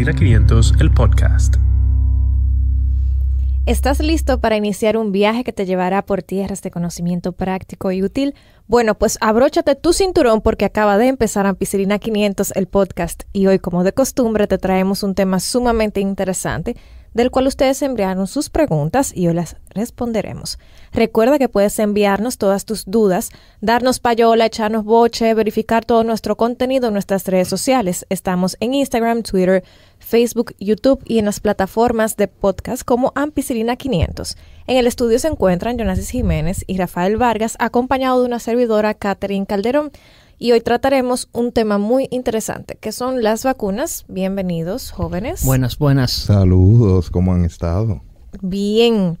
Ampicilina 500, el podcast. ¿Estás listo para iniciar un viaje que te llevará por tierras de conocimiento práctico y útil? Bueno, pues abróchate tu cinturón porque acaba de empezar Ampicilina 500, el podcast. Y hoy, como de costumbre, te traemos un tema sumamente interesante del cual ustedes enviaron sus preguntas y hoy las responderemos. Recuerda que puedes enviarnos todas tus dudas, darnos payola, echarnos boche, verificar todo nuestro contenido en nuestras redes sociales. Estamos en Instagram, Twitter, Facebook, YouTube y en las plataformas de podcast como Ampicilina 500. En el estudio se encuentran Yonasis Jiménez y Rafael Vargas, acompañado de una servidora, Catherine Calderón. Y hoy trataremos un tema muy interesante, que son las vacunas. Bienvenidos, jóvenes. Buenas. Saludos, ¿cómo han estado? Bien.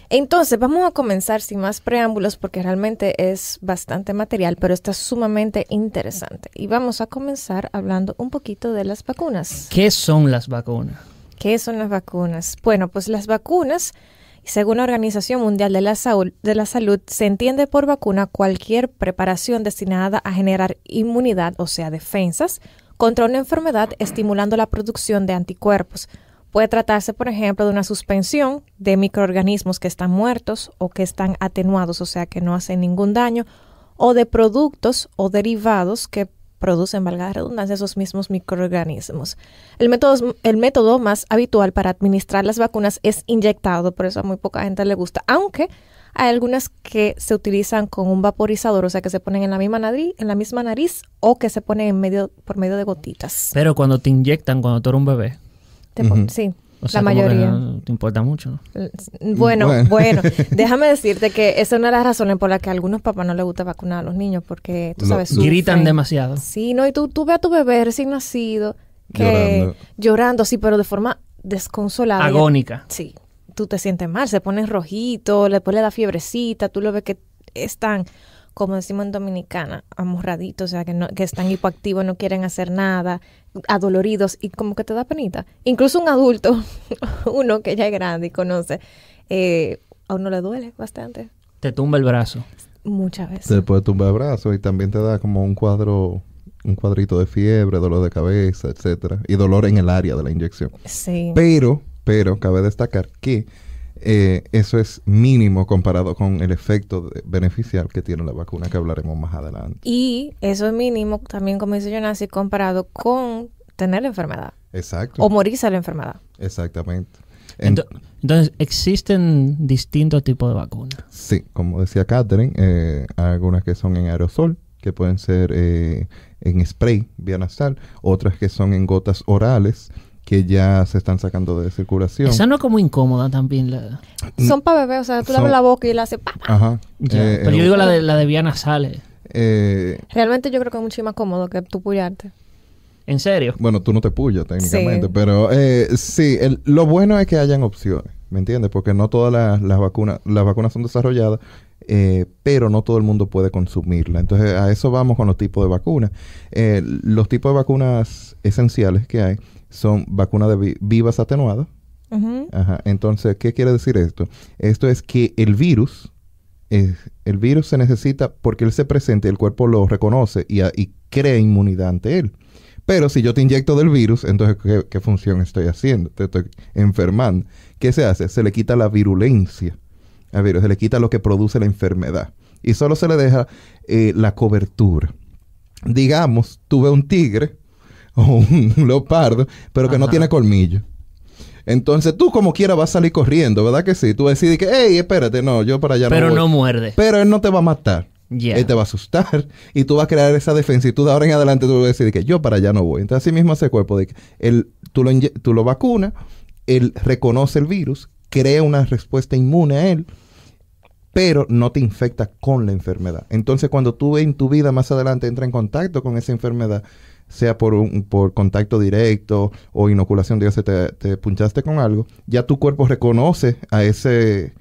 Entonces, vamos a comenzar sin más preámbulos porque realmente es bastante material, pero está sumamente interesante. Y vamos a comenzar hablando un poquito de las vacunas. ¿Qué son las vacunas? ¿Qué son las vacunas? Bueno, pues las vacunas, según la Organización Mundial de la Salud, se entiende por vacuna cualquier preparación destinada a generar inmunidad, o sea, defensas, contra una enfermedad, estimulando la producción de anticuerpos. Puede tratarse, por ejemplo, de una suspensión de microorganismos que están muertos o que están atenuados, o sea, que no hacen ningún daño, o de productos o derivados que producen, valga la redundancia, esos mismos microorganismos. El método más habitual para administrar las vacunas es inyectado, por eso a muy poca gente le gusta, aunque hay algunas que se utilizan con un vaporizador, o sea, que se ponen en la misma nariz o que se ponen por medio de gotitas. Pero cuando te inyectan, cuando tú eres un bebé. Sí, o sea, la mayoría. No te importa mucho, ¿no? Bueno, déjame decirte que esa es una de las razones por las que a algunos papás no les gusta vacunar a los niños, porque, tú sabes, gritan demasiado. Sí, no, y tú ves a tu bebé recién nacido llorando, sí, pero de forma desconsolada. Agónica. Sí, tú te sientes mal, se pone rojito, después le da fiebrecita, tú lo ves que están, como decimos en Dominicana, amorraditos, o sea, que están hipoactivos, no quieren hacer nada, adoloridos, y como que te da penita. Incluso un adulto, uno que ya es grande y conoce, a uno le duele bastante. Te tumba el brazo. Muchas veces. Te puede tumbar el brazo y también te da como un cuadrito de fiebre, dolor de cabeza, etcétera, y dolor en el área de la inyección. Sí. Pero cabe destacar que eso es mínimo comparado con el efecto beneficial que tiene la vacuna, que hablaremos más adelante. Y eso es mínimo también, como dice Jonasi, comparado con tener la enfermedad. Exacto. O morirse de la enfermedad. Exactamente. Entonces, ¿existen distintos tipos de vacunas? Sí, como decía Catherine, hay algunas que son en aerosol, que pueden ser en spray, vía nasal, otras que son en gotas orales, que ya se están sacando de circulación. Esa no es como incómoda también. Son para bebés, o sea, tú le abres la boca y le haces ¡pap! Ajá. Pero yo digo la de vía nasal. Realmente yo creo que es mucho más cómodo que tú pullarte. ¿En serio? Bueno, tú no te pullas técnicamente, Sí. pero sí, lo bueno es que hayan opciones, ¿me entiendes? Porque no todas las vacunas son desarrolladas, pero no todo el mundo puede consumirla. Entonces, a eso vamos con los tipos de vacunas. Los tipos de vacunas esenciales que hay son vacunas de vivas atenuadas. Uh-huh. Ajá. Entonces, ¿qué quiere decir esto? Esto es que el virus se necesita porque él se presenta, el cuerpo lo reconoce y crea inmunidad ante él. Pero si yo te inyecto del virus, entonces, ¿qué función estoy haciendo? Te estoy enfermando. ¿Qué se hace? Se le quita la virulencia al virus, se le quita lo que produce la enfermedad. Y solo se le deja la cobertura. Digamos, tuve un tigre o un leopardo, pero que no tiene colmillo. Entonces, tú como quiera vas a salir corriendo, ¿verdad que sí? Tú decides que, hey, espérate, no, yo para allá no voy. Pero no muerde. Pero él no te va a matar. Yeah. Él te va a asustar y tú vas a crear esa defensa y tú de ahora en adelante tú vas a decir que yo para allá no voy. Entonces, así mismo hace el cuerpo de que tú lo vacunas, él reconoce el virus, crea una respuesta inmune a él, pero no te infecta con la enfermedad. Entonces, cuando tú en tu vida más adelante entras en contacto con esa enfermedad, sea por contacto directo o inoculación, digamos, te punchaste con algo, ya tu cuerpo reconoce a ese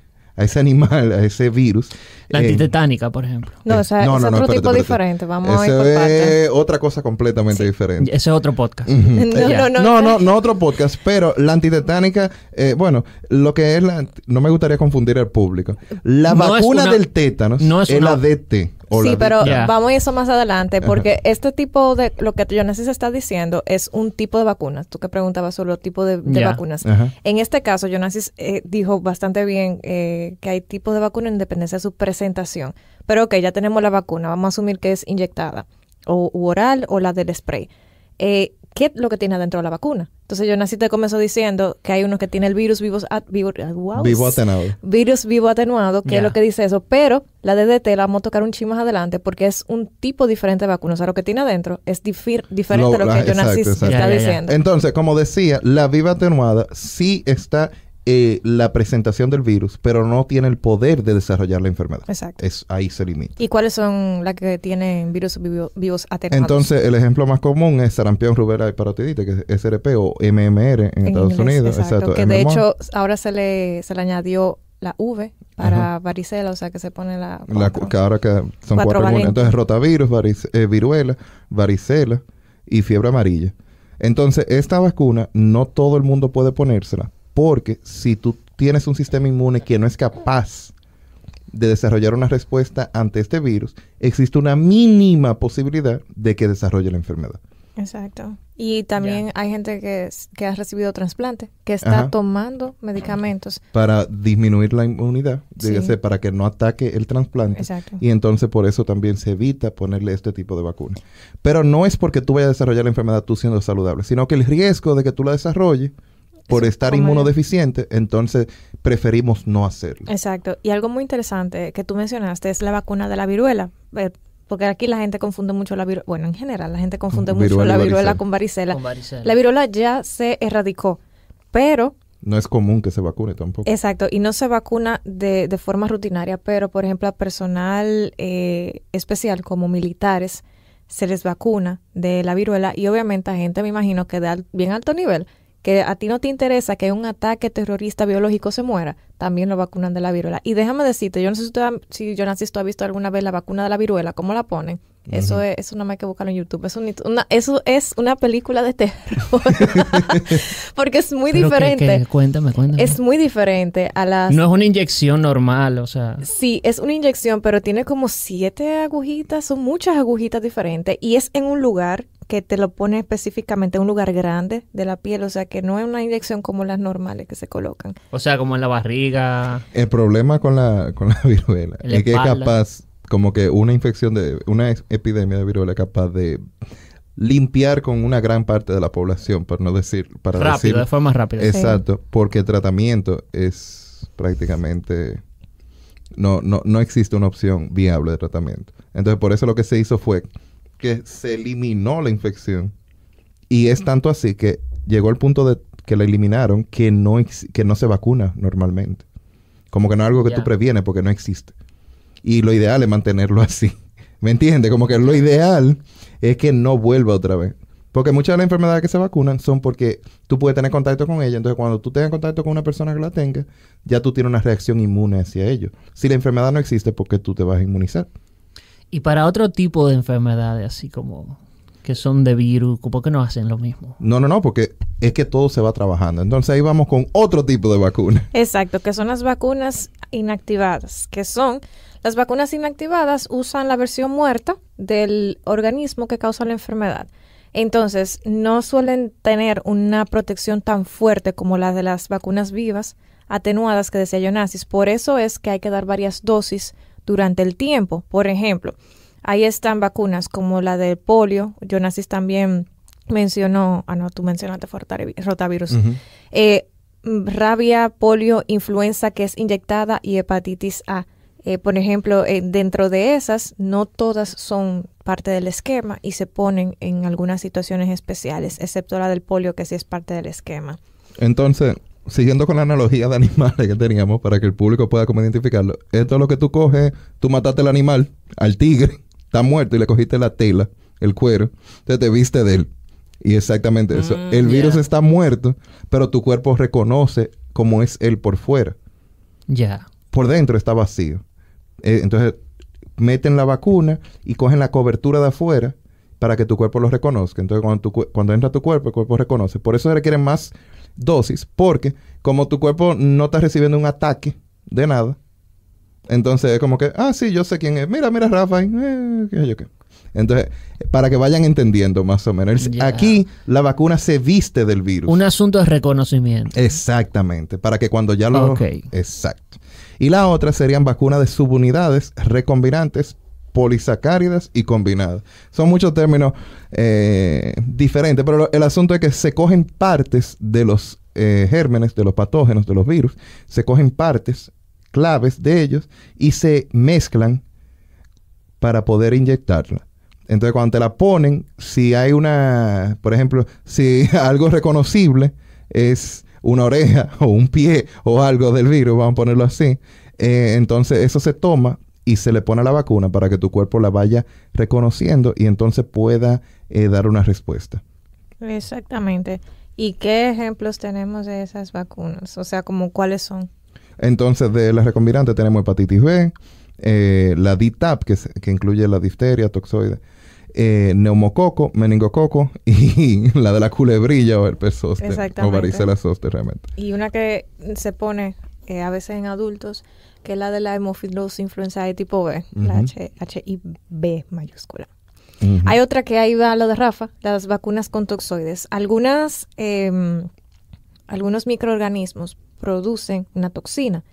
animal, a ese virus. La antitetánica, por ejemplo. No, o sea, es otro espérate, tipo espérate. diferente. Vamos a ir Eso por partes. es otra cosa completamente diferente. Ese es otro podcast. No otro podcast, pero la antitetánica, lo que es no me gustaría confundir al público. La vacuna del tétanos es la DT Sí, pero Yeah. vamos a eso más adelante, porque este tipo de, lo que Jonasis está diciendo es un tipo de vacunas. Tú que preguntabas sobre los tipos de Yeah. vacunas. Ajá. En este caso, Jonasis dijo bastante bien que hay tipos de vacuna en dependencia de su presentación. Pero ok, ya tenemos la vacuna, vamos a asumir que es inyectada, o u oral, o la del spray. ¿Qué es lo que tiene adentro de la vacuna? Entonces Jonasis te comenzó diciendo que hay uno que tiene el virus vivo atenuado. Virus vivo atenuado, que es Ya. lo que dice eso, pero la DDT la vamos a tocar un chin más adelante porque es un tipo diferente de vacuna. O sea, lo que tiene adentro es diferente a lo que Exacto, Jonasis exacto. está Ya. diciendo. Entonces, como decía, la viva atenuada sí está la presentación del virus, pero no tiene el poder de desarrollar la enfermedad. Exacto. Ahí se limita. ¿Y cuáles son las que tienen virus vivos atenuados? Entonces, el ejemplo más común es sarampión, rubela y parotiditis, que es SRP o MMR en Estados inglés, Unidos. exacto. Que de MMR. hecho ahora se le añadió la V para varicela, o sea que se pone la 4. Que ahora que son 4 valentes. inmunes. Entonces, rotavirus, viruela, varicela y fiebre amarilla. Entonces, esta vacuna no todo el mundo puede ponérsela, porque si tú tienes un sistema inmune que no es capaz de desarrollar una respuesta ante este virus, existe una mínima posibilidad de que desarrolle la enfermedad. Exacto. Y también hay gente que ha recibido trasplante, que está Ajá. tomando medicamentos. Para disminuir la inmunidad, dígase, Sí. para que no ataque el trasplante. Exacto. Y entonces por eso también se evita ponerle este tipo de vacuna. Pero no es porque tú vayas a desarrollar la enfermedad tú siendo saludable, sino que el riesgo de que tú la desarrolles por Eso, estar como inmunodeficiente, entonces preferimos no hacerlo. Exacto. Y algo muy interesante que tú mencionaste es la vacuna de la viruela. Porque aquí la gente confunde mucho la viruela. Bueno, en general la gente confunde mucho Viruela y la viruela varicela. con varicela. Con varicela. La viruela ya se erradicó, pero, No es común que se vacune tampoco. exacto, y no se vacuna de forma rutinaria, pero por ejemplo a personal especial como militares se les vacuna de la viruela y obviamente a gente, me imagino, que de bien alto nivel, que a ti no te interesa que un ataque terrorista biológico se muera, también lo vacunan de la viruela. Y déjame decirte, yo no sé si Jonasis, tú has visto alguna vez la vacuna de la viruela, ¿cómo la ponen? Eso es, eso no me hay que buscarlo en YouTube. Eso es una película de terror. Porque es muy Pero diferente. Cuéntame. Es muy diferente a las... No es una inyección normal, o sea... Sí, es una inyección, pero tiene como 7 agujitas, son muchas agujitas diferentes y es en un lugar que te lo pone específicamente, en un lugar grande de la piel, o sea que no es una inyección como las normales que se colocan. O sea, como en la barriga... El problema con la viruela En la es que es espalda. capaz, como que una infección una epidemia de viruela es capaz de limpiar con una gran parte de la población, para no decir... Para Rápido, decir, de forma rápida. exacto, porque el tratamiento es prácticamente... No existe una opción viable de tratamiento. Entonces, por eso lo que se hizo fue que se eliminó la infección. Y es tanto así que llegó al punto de que la eliminaron que no se vacuna normalmente. Como que no es algo que Ya. tú previenes porque no existe. Y lo ideal es mantenerlo así. ¿Me entiendes? Como que lo ideal es que no vuelva otra vez. Porque muchas de las enfermedades que se vacunan son porque tú puedes tener contacto con ella. Entonces, cuando tú tengas contacto con una persona que la tenga, ya tú tienes una reacción inmune hacia ello. Si la enfermedad no existe, ¿por qué tú te vas a inmunizar? Y para otro tipo de enfermedades, así como que son de virus, ¿por qué no hacen lo mismo? No, porque es que todo se va trabajando. Entonces, ahí vamos con otro tipo de vacuna. Exacto, que son las vacunas inactivadas, que son las vacunas inactivadas usan la versión muerta del organismo que causa la enfermedad. Entonces, no suelen tener una protección tan fuerte como la de las vacunas vivas, atenuadas que decía Jonasis. Por eso es que hay que dar varias dosis durante el tiempo. Por ejemplo, ahí están vacunas como la del polio. Jonasis también mencionó, tú mencionaste rotavirus. Ujú. Rabia, polio, influenza que es inyectada y hepatitis A. Por ejemplo, dentro de esas, no todas son parte del esquema y se ponen en algunas situaciones especiales, excepto la del polio que sí es parte del esquema. Entonces, siguiendo con la analogía de animales que teníamos para que el público pueda como identificarlo, esto es lo que tú coges, tú mataste al animal, al tigre, está muerto y le cogiste la tela, el cuero, entonces te viste de él. Y exactamente eso. El virus está muerto, pero tu cuerpo reconoce cómo es él por fuera. Ya. Por dentro está vacío. Entonces, meten la vacuna y cogen la cobertura de afuera para que tu cuerpo lo reconozca. Entonces, cuando entra a tu cuerpo, el cuerpo reconoce. Por eso se requieren más dosis, porque como tu cuerpo no está recibiendo un ataque de nada, Entonces es como que, sí, yo sé quién es. Mira, Rafa. ¿Qué sé yo qué? Entonces, para que vayan entendiendo más o menos. Ya. Aquí la vacuna se viste del virus. Un asunto de reconocimiento. Exactamente. Para que cuando ya lo... Ok. Exacto. Y la otra serían vacunas de subunidades, recombinantes, polisacáridas y combinadas. Son muchos términos diferentes, pero el asunto es que se cogen partes de los gérmenes, de los patógenos, de los virus, se cogen partes claves de ellos y se mezclan para poder inyectarla. Entonces, cuando te la ponen, si hay una, por ejemplo, si algo reconocible es una oreja o un pie o algo del virus, vamos a ponerlo así, entonces eso se toma y se le pone a la vacuna para que tu cuerpo la vaya reconociendo y entonces pueda dar una respuesta. Exactamente. ¿Y qué ejemplos tenemos de esas vacunas? O sea, como cuáles son. Entonces, de las recombinantes tenemos hepatitis B, la DTaP, que incluye la difteria, toxoide, neumococo, meningococo y la de la culebrilla o herpes zóster o varicela zóster realmente. Y una que se pone a veces en adultos, que es la de la hemofilosis influenzae tipo B, la HIV mayúscula. Hay otra que ahí va lo de Rafa, las vacunas con toxoides. Algunos microorganismos producen una toxina.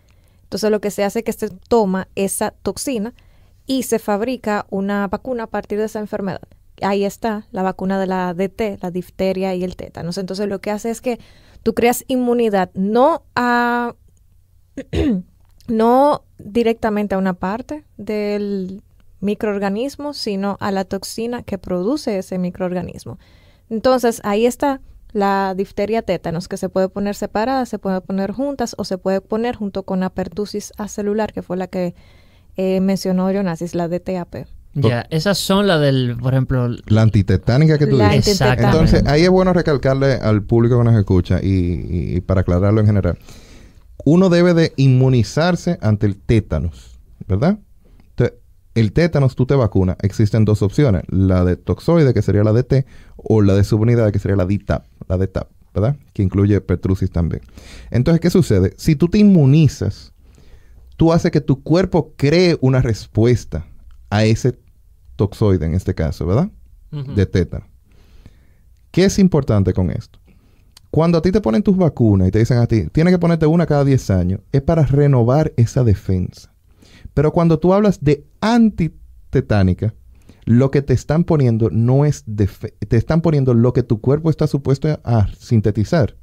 Entonces lo que se hace es que se toma esa toxina y se fabrica una vacuna a partir de esa enfermedad. Ahí está la vacuna de la DT, la difteria y el tétanos. Entonces lo que hace es que tú creas inmunidad no directamente a una parte del microorganismo, sino a la toxina que produce ese microorganismo. Entonces, ahí está la difteria tétanos, que se puede poner separada, se puede poner juntas o se puede poner junto con la pertussis acelular, que fue la que mencionó Leonasis, la DTaP. Ya, esas son las del, por ejemplo... La antitetánica que tú dices. Exactamente. Entonces, ahí es bueno recalcarle al público que nos escucha y para aclararlo en general. Uno debe de inmunizarse ante el tétanos, ¿verdad? Entonces, el tétanos tú te vacunas. Existen dos opciones. La de toxoide, que sería la DT, o la de subunidad, que sería la DTaP, ¿verdad? Que incluye pertussis también. Entonces, ¿qué sucede? Si tú te inmunizas, tú haces que tu cuerpo cree una respuesta a ese toxoide, en este caso, ¿verdad? De tétano. ¿Qué es importante con esto? Cuando a ti te ponen tus vacunas y te dicen a ti, tienes que ponerte una cada 10 años, es para renovar esa defensa. Pero cuando tú hablas de antitetánica, lo que te están poniendo no es te están poniendo lo que tu cuerpo está supuesto a sintetizar.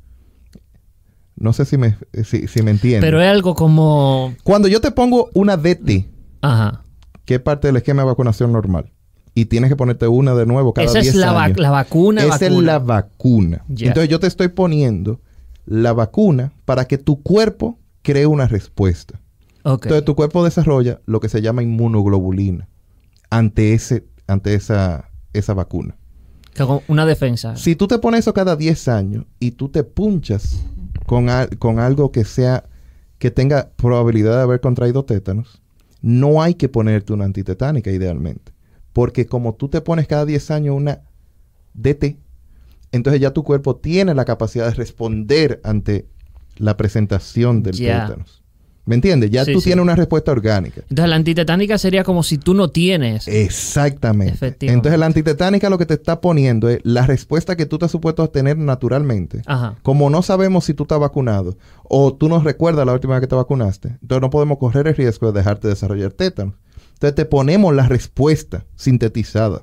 No sé si me entiendes. Pero es algo como... Cuando yo te pongo una DT, Ajá. que es parte del esquema de vacunación normal, y tienes que ponerte una de nuevo cada 10 años. Esa es la vacuna. Esa es la vacuna. Yeah. Entonces yo te estoy poniendo la vacuna para que tu cuerpo cree una respuesta. Okay. Entonces tu cuerpo desarrolla lo que se llama inmunoglobulina ante esa vacuna. Una defensa. Si tú te pones eso cada 10 años y tú te punchas con algo que tenga probabilidad de haber contraído tétanos, no hay que ponerte una antitetánica idealmente. Porque como tú te pones cada 10 años una DT, entonces ya tu cuerpo tiene la capacidad de responder ante la presentación del tétanos. ¿Me entiendes? Ya tú tienes una respuesta orgánica. Entonces la antitetánica sería como si tú no tienes. Exactamente. Entonces la antitetánica lo que te está poniendo es la respuesta que tú estás supuesto a tener naturalmente. Ajá. Como no sabemos si tú estás vacunado o tú no recuerdas la última vez que te vacunaste, entonces no podemos correr el riesgo de dejarte desarrollar tétanos. Entonces te ponemos la respuesta sintetizada.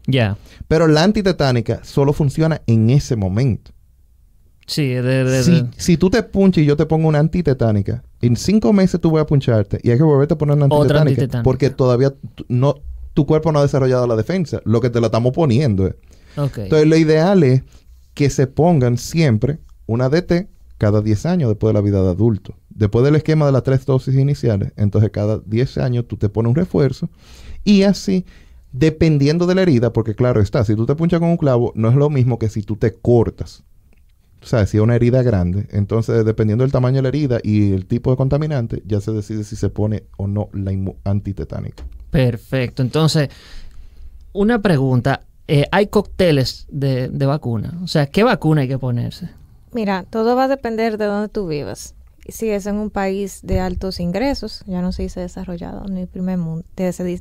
Ya. Yeah. Pero la antitetánica solo funciona en ese momento. Sí, si tú te punchas y yo te pongo una antitetánica, en 5 meses tú voy a puncharte y hay que volverte a poner una antitetánica. Porque todavía tu cuerpo no ha desarrollado la defensa. Lo que te la estamos poniendo. Okay. Entonces lo ideal es que se pongan siempre una DT cada 10 años después de la vida de adulto. Después del esquema de las 3 dosis iniciales, entonces cada 10 años tú te pones un refuerzo y así, dependiendo de la herida, porque claro está, si tú te punchas con un clavo, no es lo mismo que si tú te cortas. O sea, si es una herida grande, entonces dependiendo del tamaño de la herida y el tipo de contaminante, ya se decide si se pone o no la antitetánica. Perfecto. Entonces, una pregunta. ¿Hay cócteles de vacuna? O sea, ¿qué vacuna hay que ponerse? Mira, todo va a depender de dónde tú vivas. Sí, es en un país de altos ingresos, ya no se dice desarrollado ni primer mundo,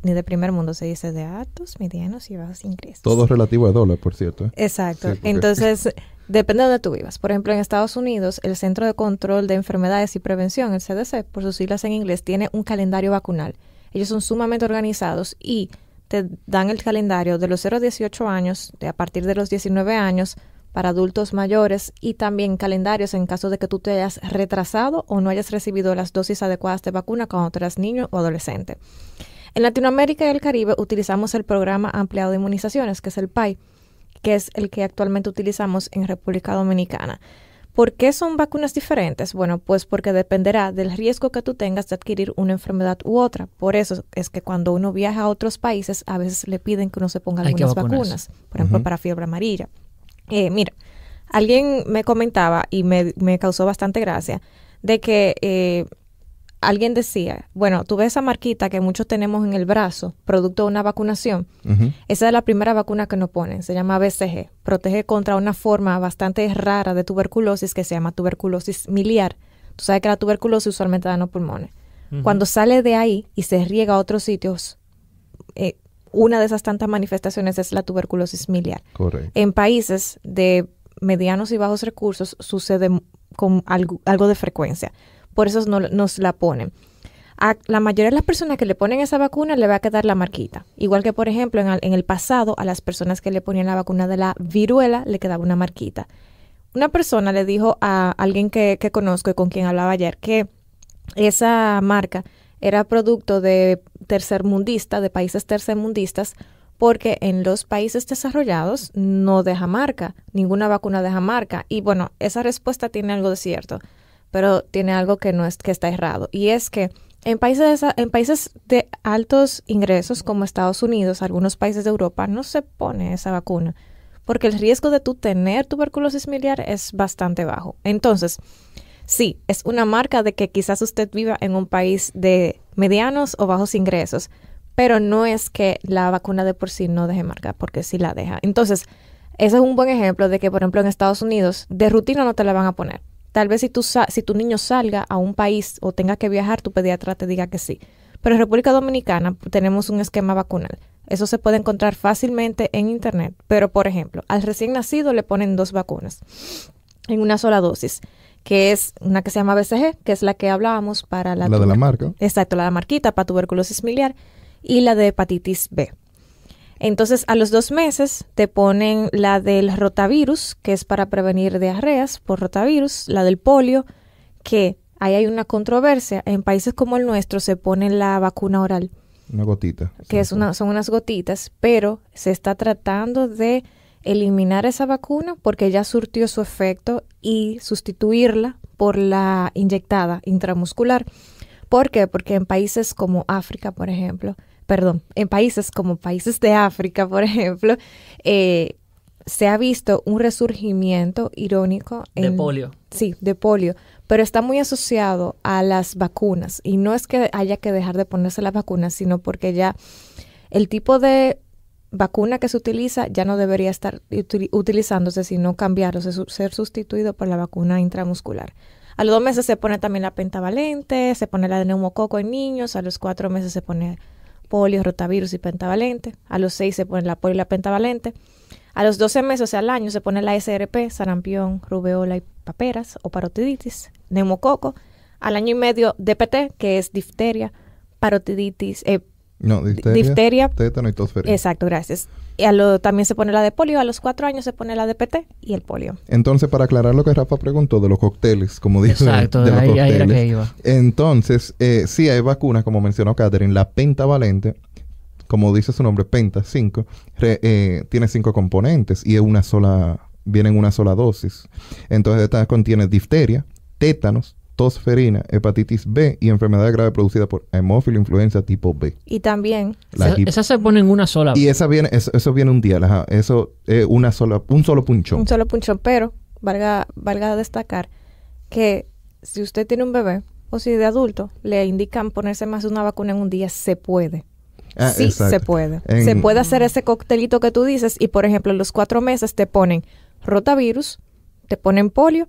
ni de primer mundo, se dice de altos, medianos y bajos ingresos. Todo relativo a dólar, por cierto. Exacto. Sí, porque... Entonces, depende de donde tú vivas. Por ejemplo, en Estados Unidos, el Centro de Control de Enfermedades y Prevención, el CDC, por sus siglas en inglés, tiene un calendario vacunal. Ellos son sumamente organizados y te dan el calendario de los 0 a 18 años, a partir de los 19 años, para adultos mayores, y también calendarios en caso de que tú te hayas retrasado o no hayas recibido las dosis adecuadas de vacuna cuando tú eras niño o adolescente. En Latinoamérica y el Caribe utilizamos el Programa Ampliado de Inmunizaciones, que es el PAI, que es el que actualmente utilizamos en República Dominicana. ¿Por qué son vacunas diferentes? Bueno, pues porque dependerá del riesgo que tú tengas de adquirir una enfermedad u otra. Por eso es que cuando uno viaja a otros países, a veces le piden que uno se ponga algunas vacunas, por ejemplo, para fiebre amarilla. Mira, alguien me comentaba y me causó bastante gracia de que alguien decía, bueno, tú ves esa marquita que muchos tenemos en el brazo, producto de una vacunación. Esa es la primera vacuna que nos ponen, se llama BCG, protege contra una forma bastante rara de tuberculosis que se llama tuberculosis miliar. Tú sabes que la tuberculosis usualmente da en los pulmones. Cuando sale de ahí y se riega a otros sitios, una de esas tantas manifestaciones es la tuberculosis miliar. Correcto. En países de medianos y bajos recursos sucede con algo de frecuencia. Por eso nos la ponen. A la mayoría de las personas que le ponen esa vacuna le va a quedar la marquita. Igual que, por ejemplo, en el pasado, a las personas que le ponían la vacuna de la viruela le quedaba una marquita. Una persona le dijo a alguien que conozco y con quien hablaba ayer que esa marca era producto de países tercermundistas, porque en los países desarrollados no deja marca, ninguna vacuna deja marca. Y bueno, esa respuesta tiene algo de cierto, pero tiene algo que está errado. Y es que en países de altos ingresos como Estados Unidos, algunos países de Europa, no se pone esa vacuna, porque el riesgo de tú tener tuberculosis miliar es bastante bajo. Entonces, sí, es una marca de que quizás usted viva en un país de medianos o bajos ingresos, pero no es que la vacuna de por sí no deje marca, porque sí la deja. Entonces, ese es un buen ejemplo de que, por ejemplo, en Estados Unidos, de rutina no te la van a poner. Tal vez si tu niño salga a un país o tenga que viajar, tu pediatra te diga que sí. Pero en República Dominicana tenemos un esquema vacunal. Eso se puede encontrar fácilmente en internet. Pero, por ejemplo, al recién nacido le ponen 2 vacunas en una sola dosis, que es una que se llama BCG, que es la que hablábamos para la de la marca. Exacto, la de marquita para tuberculosis miliar, y la de hepatitis B. Entonces, a los 2 meses te ponen la del rotavirus, que es para prevenir diarreas por rotavirus, la del polio, que ahí hay una controversia. En países como el nuestro se pone la vacuna oral. Una gotita. Que son unas gotitas, pero se está tratando de eliminar esa vacuna porque ya surtió su efecto y sustituirla por la inyectada intramuscular. ¿Por qué? Porque en países como África, por ejemplo, en países como países de África, por ejemplo, se ha visto un resurgimiento irónico de polio. Sí, de polio, pero está muy asociado a las vacunas. Y no es que haya que dejar de ponerse las vacunas, sino porque ya el tipo de vacuna que se utiliza ya no debería estar utilizándose, sino cambiarse, ser sustituido por la vacuna intramuscular. A los 2 meses se pone también la pentavalente, se pone la de neumococo en niños, a los 4 meses se pone polio, rotavirus y pentavalente, a los 6 se pone la polio y la pentavalente, a los 12 meses, o sea, al año, se pone la SRP, sarampión, rubeola y paperas o parotiditis, neumococo, al año y medio DPT, que es difteria, parotiditis, difteria, tétano y tosferina. Exacto, gracias. Y también se pone la de polio, a los 4 años se pone la de DPT y el polio. Entonces, para aclarar lo que Rafa preguntó de los cócteles, como dice. Exacto, de los ahí cócteles, era que iba. Entonces, sí hay vacunas, como mencionó Catherine, la pentavalente, como dice su nombre, penta, 5, tiene 5 componentes y viene en una sola dosis. Entonces, esta contiene difteria, tétanos, tosferina, hepatitis B y enfermedad grave producida por hemófilo influenza tipo B. Y también esa se pone en una sola. Y eso viene un día, eso es un solo punchón. Un solo punchón, pero valga destacar que si usted tiene un bebé o si de adulto le indican ponerse más de una vacuna en un día, se puede. Sí, exacto. Se puede. Se puede hacer ese coctelito que tú dices y, por ejemplo, en los 4 meses te ponen rotavirus, te ponen polio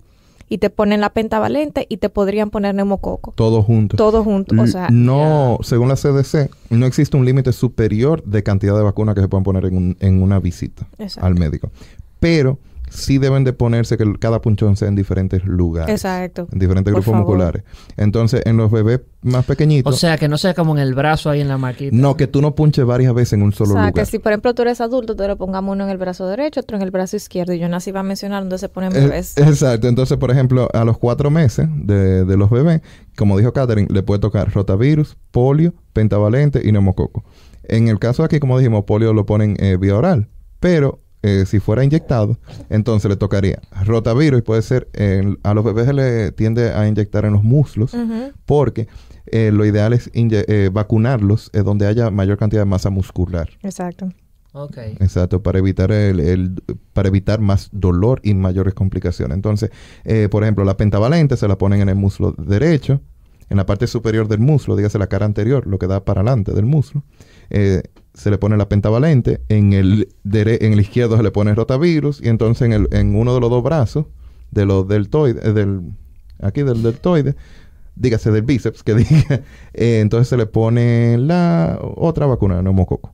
y te ponen la pentavalente y te podrían poner neumococo. Todo junto. Todo junto, o sea... No, según la CDC, no existe un límite superior de cantidad de vacunas que se pueden poner en una visita al médico. Pero sí deben de ponerse que cada punchón sea en diferentes lugares. Exacto. En diferentes grupos musculares. Entonces, en los bebés más pequeñitos... O sea, que no sea como en el brazo ahí en la marquita. No, que tú no punches varias veces en un solo lugar. O sea, que si por ejemplo tú eres adulto, te lo pongamos uno en el brazo derecho, otro en el brazo izquierdo. Y yo nací va a mencionar dónde se ponen bebés. Exacto. Entonces, por ejemplo, a los 4 meses de los bebés, como dijo Catherine, le puede tocar rotavirus, polio, pentavalente y neumococo. En el caso de aquí, como dijimos, polio lo ponen vía oral. Pero... si fuera inyectado, entonces le tocaría rotavirus y puede ser, a los bebés se le tiende a inyectar en los muslos porque lo ideal es vacunarlos donde haya mayor cantidad de masa muscular. Exacto. Okay. Exacto, para evitar para evitar más dolor y mayores complicaciones. Entonces, por ejemplo, la pentavalente se la ponen en el muslo derecho, en la parte superior del muslo, dígase la cara anterior, lo que da para adelante del muslo. Se le pone la pentavalente, en el izquierdo se le pone el rotavirus, y entonces en uno de los dos brazos, de los deltoides, del deltoide, dígase del bíceps, que diga, entonces se le pone la otra vacuna de neumococo.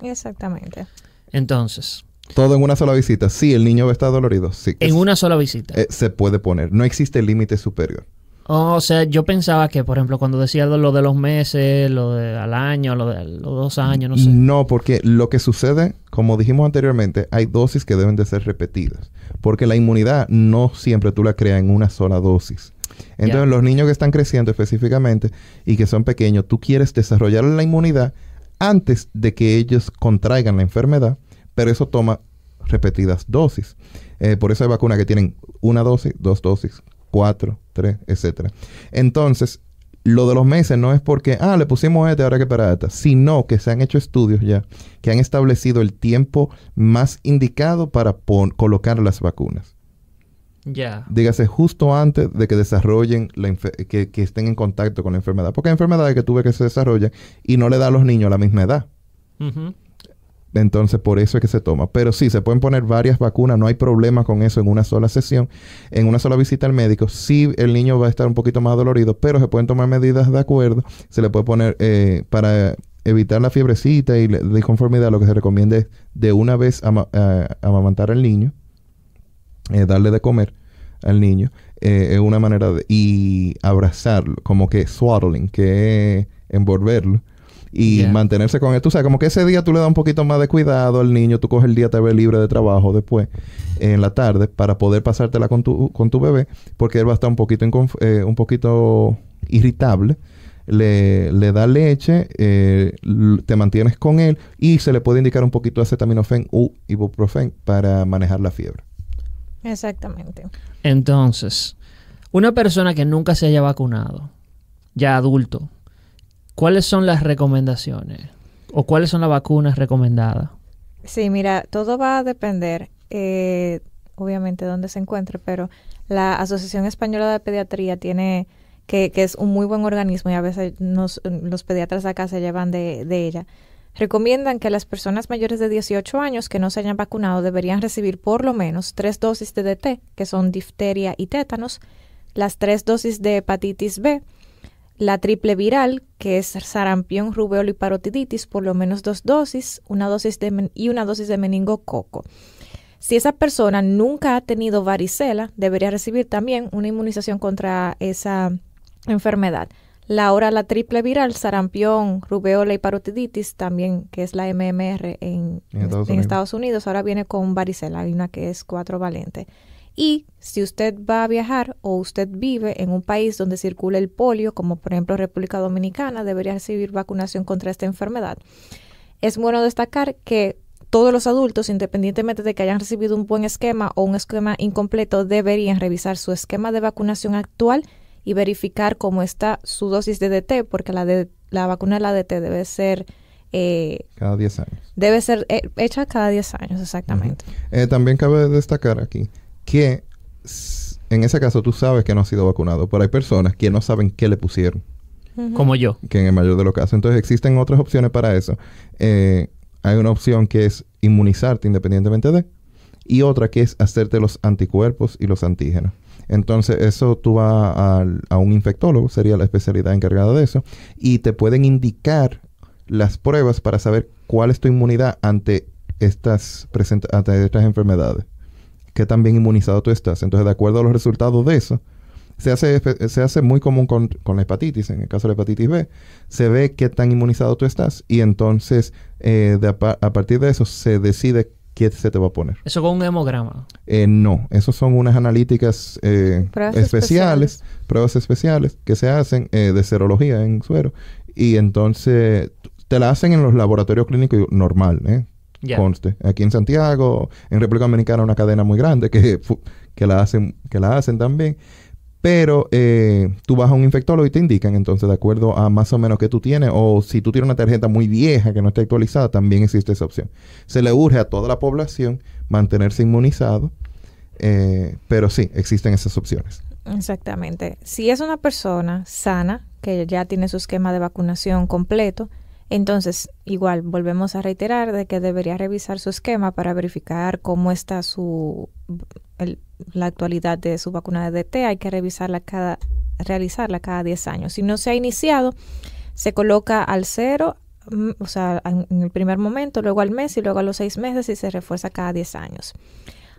Exactamente. Entonces... Todo en una sola visita. Sí, el niño va a estar dolorido. Sí. En una sola visita. Se puede poner. No existe límite superior. O sea, yo pensaba que, por ejemplo, cuando decía lo de los meses, lo de al año, lo de los 2 años, no sé. No, porque lo que sucede, como dijimos anteriormente, hay dosis que deben de ser repetidas. Porque la inmunidad no siempre tú la creas en una sola dosis. Entonces, los niños que están creciendo específicamente y que son pequeños, tú quieres desarrollar la inmunidad antes de que ellos contraigan la enfermedad, pero eso toma repetidas dosis. Por eso hay vacunas que tienen 1 dosis, 2 dosis, 4, 3, etcétera. Entonces, lo de los meses no es porque, le pusimos ahora hay que esperar esta, sino que se han hecho estudios ya que han establecido el tiempo más indicado para colocar las vacunas. Ya. Dígase, justo antes de que desarrollen, que estén en contacto con la enfermedad. Porque hay enfermedades que tú ves que se desarrollan y no le da a los niños a la misma edad. Entonces, por eso es que se toma. Pero sí, se pueden poner varias vacunas. No hay problema con eso en una sola sesión. En una sola visita al médico. Sí, el niño va a estar un poquito más dolorido, pero se pueden tomar medidas de acuerdo. Se le puede poner para evitar la fiebrecita y la disconformidad. Lo que se recomienda es de una vez amamantar al niño. Darle de comer al niño. Es una manera y abrazarlo. Como que swaddling, que es envolverlo. Y mantenerse con él. Tú sabes, como que ese día tú le das un poquito más de cuidado al niño. Tú coges el día tal vez libre de trabajo después, en la tarde, para poder pasártela con tu bebé. Porque él va a estar un poquito irritable. Le da leche, te mantienes con él. Y se le puede indicar un poquito de acetaminofén u ibuprofén para manejar la fiebre. Exactamente. Entonces, una persona que nunca se haya vacunado, ya adulto, ¿cuáles son las recomendaciones? ¿O cuáles son las vacunas recomendadas? Sí, mira, todo va a depender, obviamente, de dónde se encuentre, pero la Asociación Española de Pediatría tiene, que es un muy buen organismo y a veces los pediatras de acá se llevan de ella, recomiendan que las personas mayores de 18 años que no se hayan vacunado deberían recibir por lo menos 3 dosis de DT, que son difteria y tétanos, las 3 dosis de hepatitis B, la triple viral, que es sarampión, rubéola y parotiditis, por lo menos 2 dosis, una dosis de meningococo. Si esa persona nunca ha tenido varicela, debería recibir también una inmunización contra esa enfermedad. Ahora la triple viral, sarampión, rubéola y parotiditis, también que es la MMR en Estados Unidos, ahora viene con varicela, hay una que es 4-valente. Y si usted va a viajar o usted vive en un país donde circula el polio, como por ejemplo República Dominicana, debería recibir vacunación contra esta enfermedad. Es bueno destacar que todos los adultos, independientemente de que hayan recibido un buen esquema o un esquema incompleto, deberían revisar su esquema de vacunación actual y verificar cómo está su dosis de DT, porque la vacuna de la DT debe ser... cada 10 años. Debe ser hecha cada 10 años, exactamente. También cabe destacar aquí que en ese caso tú sabes que no has sido vacunado, pero hay personas que no saben qué le pusieron. Como yo. Que en el mayor de los casos. Entonces existen otras opciones para eso. Hay una opción que es inmunizarte independientemente de, y otra que es hacerte los anticuerpos y los antígenos. Entonces, eso tú vas a un infectólogo, sería la especialidad encargada de eso, y te pueden indicar las pruebas para saber cuál es tu inmunidad ante estas enfermedades. Qué tan bien inmunizado tú estás. Entonces, de acuerdo a los resultados de eso, se hace muy común con la hepatitis. En el caso de la hepatitis B, se ve qué tan inmunizado tú estás y entonces a partir de eso se decide qué se te va a poner. ¿Eso con un hemograma? No, esos son unas analíticas pruebas especiales que se hacen de serología en suero y entonces te la hacen en los laboratorios clínicos normal, Yeah. Conste. Aquí en Santiago, en República Dominicana, una cadena muy grande que la hacen también. Pero tú vas a un infectólogo y te indican, entonces, de acuerdo a más o menos qué tú tienes, o si tú tienes una tarjeta muy vieja que no está actualizada, también existe esa opción. Se le urge a toda la población mantenerse inmunizado, pero sí, existen esas opciones. Exactamente. Si es una persona sana, que ya tiene su esquema de vacunación completo, entonces, igual, volvemos a reiterar de que debería revisar su esquema para verificar cómo está la actualidad de su vacuna de DT. Hay que realizarla cada 10 años. Si no se ha iniciado, se coloca al 0, o sea, en el primer momento, luego al mes y luego a los 6 meses y se refuerza cada 10 años.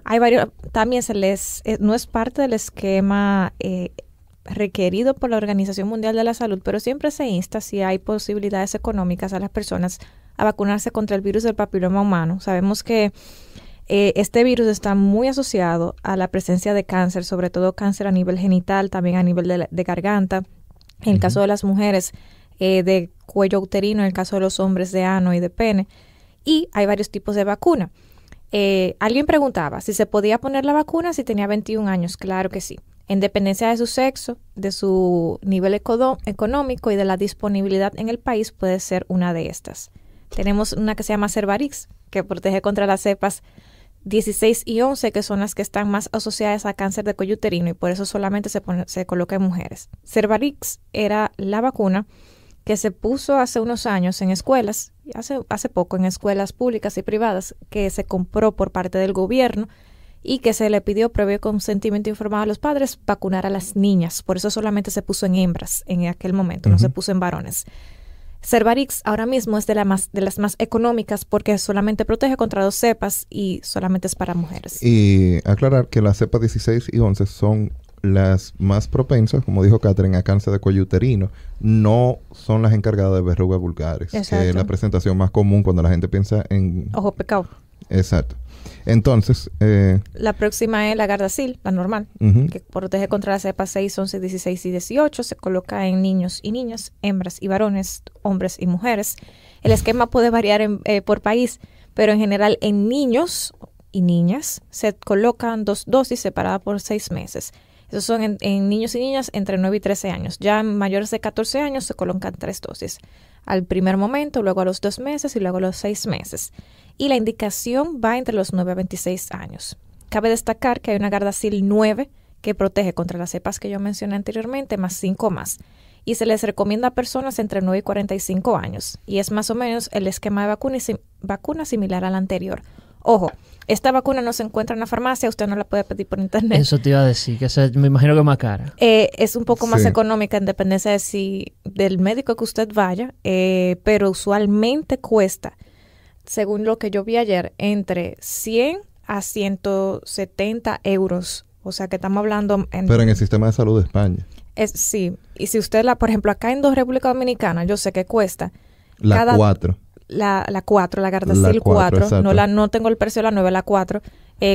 Hay varios, también no es parte del esquema requerido por la Organización Mundial de la Salud, pero siempre se insta, si hay posibilidades económicas, a las personas a vacunarse contra el virus del papiloma humano. Sabemos que este virus está muy asociado a la presencia de cáncer, sobre todo cáncer a nivel genital, también a nivel de garganta, en el caso de las mujeres de cuello uterino, en el caso de los hombres de ano y de pene, y hay varios tipos de vacuna. Alguien preguntaba si se podía poner la vacuna si tenía 21 años. Claro que sí. En dependencia de su sexo, de su nivel económico y de la disponibilidad en el país, puede ser una de estas. Tenemos una que se llama Cervarix, que protege contra las cepas 16 y 11, que son las que están más asociadas a cáncer de cuello uterino, y por eso solamente se coloca en mujeres. Cervarix era la vacuna que se puso hace unos años en escuelas, hace poco en escuelas públicas y privadas, que se compró por parte del gobierno, y que se le pidió previo consentimiento informado a los padres vacunar a las niñas. Por eso solamente se puso en hembras en aquel momento, no se puso en varones. Cervarix ahora mismo es de las más económicas porque solamente protege contra 2 cepas y solamente es para mujeres. Y aclarar que las cepas 16 y 11 son las más propensas, como dijo Catherine, a cáncer de cuello uterino. No son las encargadas de verrugas vulgares, que es la presentación más común cuando la gente piensa en... Ojo pecado. Exacto. Entonces... la próxima es la Gardasil, la normal, que protege contra las cepas 6, 11, 16 y 18. Se coloca en niños y niñas, hembras y varones, hombres y mujeres. El esquema puede variar por país, pero en general en niños y niñas se colocan 2 dosis separadas por 6 meses. Esos son en niños y niñas entre 9 y 13 años. Ya en mayores de 14 años se colocan 3 dosis. Al primer momento, luego a los 2 meses y luego a los 6 meses. Y la indicación va entre los 9 a 26 años. Cabe destacar que hay una Gardasil 9 que protege contra las cepas que yo mencioné anteriormente, más 5 más. Y se les recomienda a personas entre 9 y 45 años. Y es más o menos el esquema de vacuna similar al anterior. Ojo, esta vacuna no se encuentra en la farmacia, usted no la puede pedir por internet. Eso te iba a decir, que me imagino que es más cara. Es un poco más económica en dependencia del médico que usted vaya, pero usualmente cuesta, según lo que yo vi ayer, entre 100 a 170 euros. O sea que estamos hablando... Pero en el sistema de salud de España. Sí, y si usted por ejemplo, acá en República Dominicana, yo sé que cuesta... La 4. La 4, la Gardasil 4, no tengo el precio de la 9, la 4,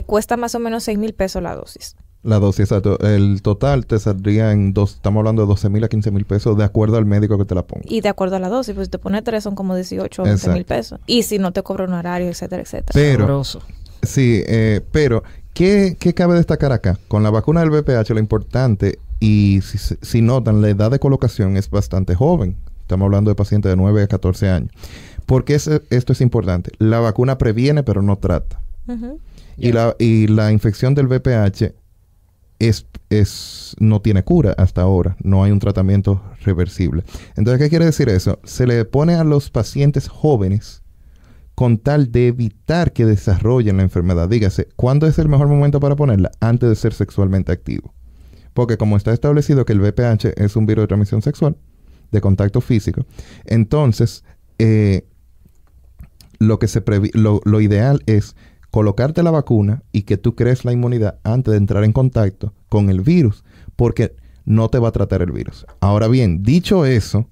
cuesta más o menos 6,000 pesos la dosis. La dosis, exacto. El total te saldría estamos hablando de 12,000 a 15,000 pesos de acuerdo al médico que te la ponga. Y de acuerdo a la dosis, pues si te pone 3 son como 18 o 20,000 pesos. Y si no te cobra un horario, etcétera, etcétera. Pero, sabroso. Sí, pero, ¿qué cabe destacar acá? Con la vacuna del VPH lo importante, y si notan, la edad de colocación es bastante joven. Estamos hablando de pacientes de 9 a 14 años. ¿Por qué esto es importante? La vacuna previene, pero no trata. Y la infección del VPH no tiene cura hasta ahora. No hay un tratamiento reversible. Entonces, ¿qué quiere decir eso? Se le pone a los pacientes jóvenes con tal de evitar que desarrollen la enfermedad. Dígase, ¿cuándo es el mejor momento para ponerla? Antes de ser sexualmente activo. porque como está establecido que el VPH es un virus de transmisión sexual, de contacto físico, entonces lo ideal es colocarte la vacuna y que tú crees la inmunidad antes de entrar en contacto con el virus, porque no te va a tratar el virus. Ahora bien, dicho eso,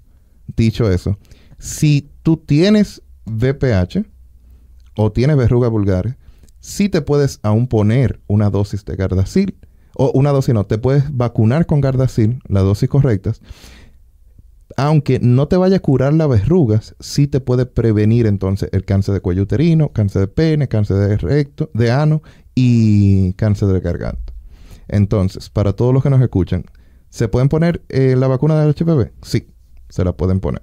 si tú tienes VPH o tienes verrugas vulgares, sí te puedes aún poner una dosis de Gardasil, o una dosis no, te puedes vacunar con Gardasil, las dosis correctas, aunque no te vaya a curar las verrugas, sí te puede prevenir entonces el cáncer de cuello uterino, cáncer de pene, cáncer de recto, de ano y cáncer de garganta. Entonces, para todos los que nos escuchan, ¿se pueden poner la vacuna del HPV? Sí, se la pueden poner.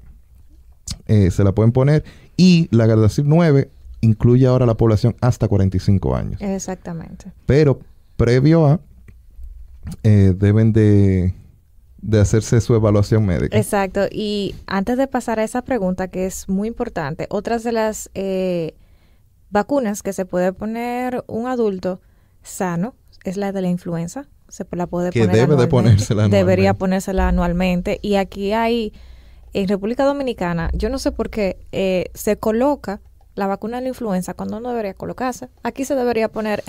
Y la Gardasil 9 incluye ahora la población hasta 45 años. Exactamente. Pero previo a, deben de hacerse su evaluación médica. Exacto. Y antes de pasar a esa pregunta, que es muy importante, otras de las vacunas que se puede poner un adulto sano es la de la influenza. Se la puede que poner debe de ponérsela anualmente. Debería ponérsela anualmente. Y aquí hay, en República Dominicana, yo no sé por qué, se coloca la vacuna de la influenza cuando no debería colocarse. Aquí se debería poner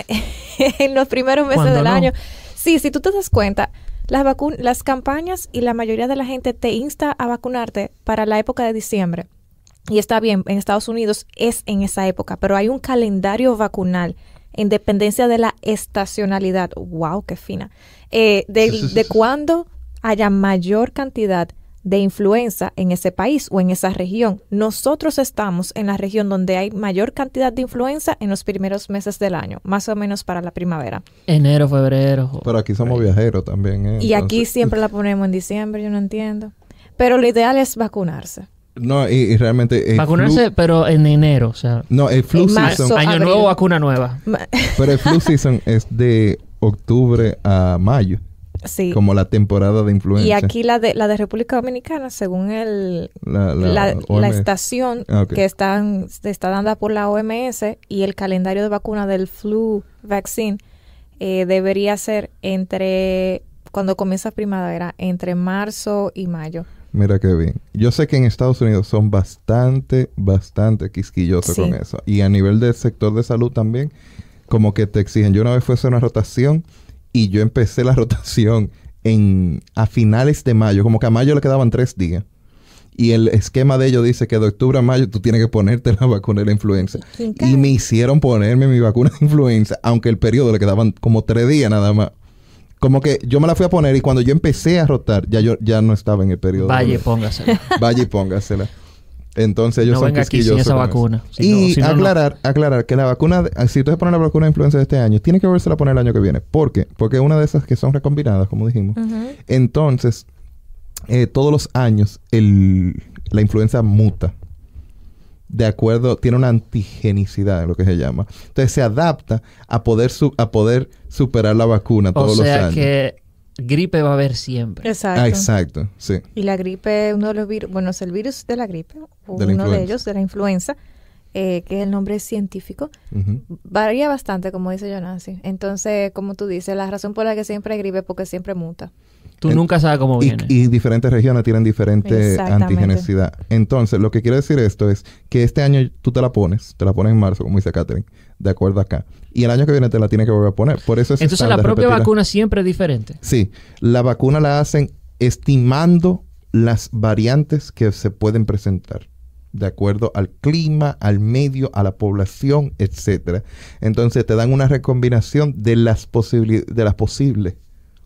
en los primeros meses del año. Sí, si tú te das cuenta, las campañas y la mayoría de la gente te insta a vacunarte para la época de diciembre. Y está bien, en Estados Unidos es en esa época, pero hay un calendario vacunal en dependencia de la estacionalidad. ¡Wow! ¡Qué fina! De cuándo haya mayor cantidad de influenza en ese país o en esa región. Nosotros estamos en la región donde hay mayor cantidad de influenza en los primeros meses del año, más o menos para la primavera. Enero, febrero. Pero aquí somos viajeros también. Y aquí siempre la ponemos en diciembre, yo no entiendo. Pero lo ideal es vacunarse. No, y realmente... Vacunarse, pero en enero, o sea... No, el flu season... Año nuevo, vacuna nueva. Pero el flu season es de octubre a mayo. Sí. Como la temporada de influenza. Y aquí la de República Dominicana, según la estación que está dando por la OMS y el calendario de vacuna del flu vaccine, debería ser cuando comienza primavera, entre marzo y mayo. Mira qué bien. Yo sé que en Estados Unidos son bastante quisquillosos con eso. Y a nivel del sector de salud también, como que te exigen. Yo una vez fui a hacer una rotación y yo empecé la rotación a finales de mayo. Como que a mayo le quedaban 3 días. Y el esquema de ellos dice que de octubre a mayo tú tienes que ponerte la vacuna de la influenza. Y me hicieron ponerme mi vacuna de influenza, aunque el periodo le quedaban como 3 días nada más. Como que yo me la fui a poner y cuando yo empecé a rotar, ya no estaba en el periodo. Vaya y póngasela. Vaya y póngasela. Entonces ellos no son venga aquí sin esa vacuna. Aclarar que la vacuna, si usted se pone la vacuna de influenza de este año, tiene que volverse a poner el año que viene. ¿Por qué? Porque es una de esas que son recombinadas, como dijimos. Entonces, todos los años la influenza muta. De acuerdo, tiene una antigenicidad, lo que se llama. Entonces se adapta a poder superar la vacuna todos los años. O sea que gripe va a haber siempre. Exacto. Exacto, sí. Y la gripe, uno de los virus, bueno, es el virus de la gripe, o uno de ellos, de la influenza, que es el nombre científico, varía bastante, como dice Jonasi. Entonces, como tú dices, la razón por la que siempre hay gripe es porque siempre muta. Tú nunca sabes cómo viene. Y diferentes regiones tienen diferente antigenicidad. Entonces, lo que quiere decir esto es que este año tú te la pones en marzo, como dice Catherine, de acuerdo acá. Y el año que viene te la tienes que volver a poner. Por eso es entonces la propia vacuna siempre es diferente. Sí. La vacuna la hacen estimando las variantes que se pueden presentar. De acuerdo al clima, al medio, a la población, etcétera. Entonces te dan una recombinación de las posibles